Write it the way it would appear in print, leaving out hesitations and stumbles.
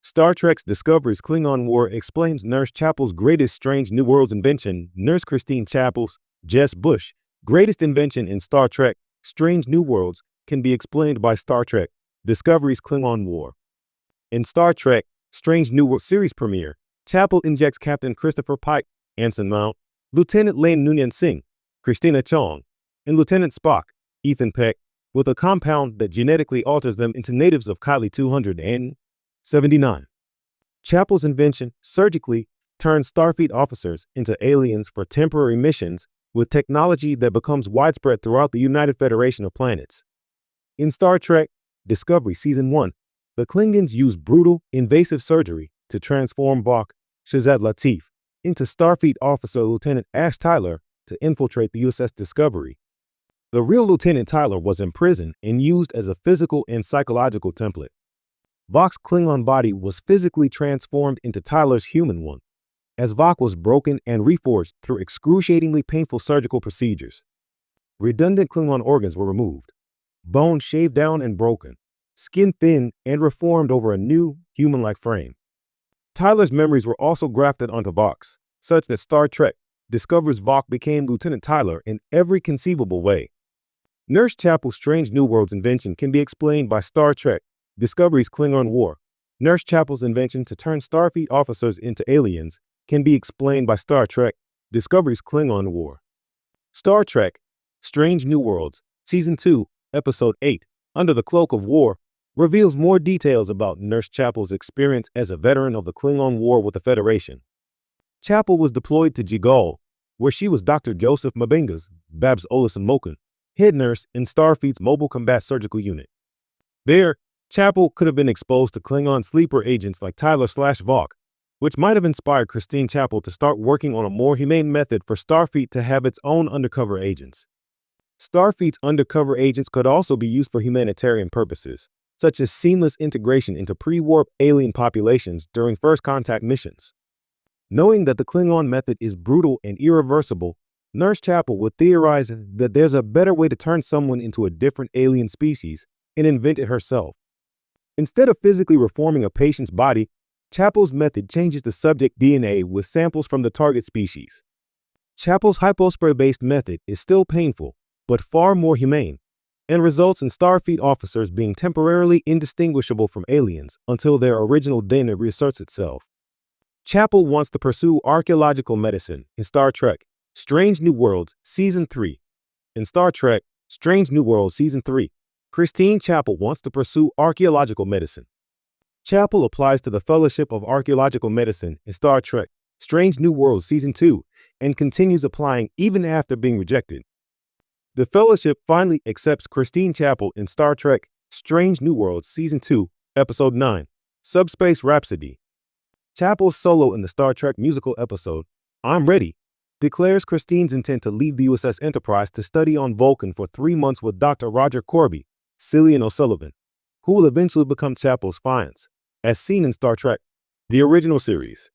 Star Trek's Discovery's Klingon War explains Nurse Chapel's greatest Strange New Worlds invention. Nurse Christine Chapel's, Jess Bush, greatest invention in Star Trek, Strange New Worlds, can be explained by Star Trek, Discovery's Klingon War. In Star Trek, Strange New Worlds series premiere, Chapel injects Captain Christopher Pike, Anson Mount, Lieutenant Lane Noonien Singh, Christina Chong, and Lieutenant Spock, Ethan Peck, with a compound that genetically alters them into natives of Kylie 279. Chapel's invention surgically turns Starfleet officers into aliens for temporary missions with technology that becomes widespread throughout the United Federation of Planets. In Star Trek Discovery Season 1, the Klingons use brutal, invasive surgery to transform Vok Shazad Latif into Starfleet officer Lieutenant Ash Tyler to infiltrate the USS Discovery. The real Lieutenant Tyler was imprisoned and used as a physical and psychological template. Vok's Klingon body was physically transformed into Tyler's human one, as Vok was broken and reforged through excruciatingly painful surgical procedures. Redundant Klingon organs were removed, bones shaved down and broken, skin thinned and reformed over a new, human-like frame. Tyler's memories were also grafted onto Vok's, such that Star Trek Discovery's Vok became Lieutenant Tyler in every conceivable way. Nurse Chapel's Strange New Worlds invention can be explained by Star Trek Discovery's Klingon War. Nurse Chapel's invention to turn Starfleet officers into aliens can be explained by Star Trek Discovery's Klingon War. Star Trek Strange New Worlds Season 2, Episode 8, Under the Cloak of War, reveals more details about Nurse Chapel's experience as a veteran of the Klingon War with the Federation. Chapel was deployed to Jigal, where she was Dr. Joseph Mabenga's, Babs Olison-Moken, head nurse in Starfleet's Mobile Combat Surgical Unit. There, Chapel could have been exposed to Klingon sleeper agents like Tyler/Vok, which might have inspired Christine Chapel to start working on a more humane method for Starfleet to have its own undercover agents. Starfleet's undercover agents could also be used for humanitarian purposes, such as seamless integration into pre-warp alien populations during first contact missions. Knowing that the Klingon method is brutal and irreversible, Nurse Chapel would theorize that there's a better way to turn someone into a different alien species and invent it herself. Instead of physically reforming a patient's body, Chapel's method changes the subject DNA with samples from the target species. Chapel's hypospray-based method is still painful, but far more humane, and results in Starfleet officers being temporarily indistinguishable from aliens until their original DNA reasserts itself. Chapel wants to pursue archaeological medicine in Star Trek Strange New Worlds Season 3. In Star Trek Strange New Worlds Season 3, Christine Chapel wants to pursue archaeological medicine. Chapel applies to the Fellowship of Archaeological Medicine in Star Trek Strange New Worlds Season 2 and continues applying even after being rejected. The Fellowship finally accepts Christine Chapel in Star Trek Strange New Worlds Season 2, Episode 9, Subspace Rhapsody. Chapel's solo in the Star Trek musical episode, I'm Ready, declares Christine's intent to leave the USS Enterprise to study on Vulcan for 3 months with Dr. Roger Corby, Cillian O'Sullivan, who will eventually become Chapel's fiancé, as seen in Star Trek, the original series.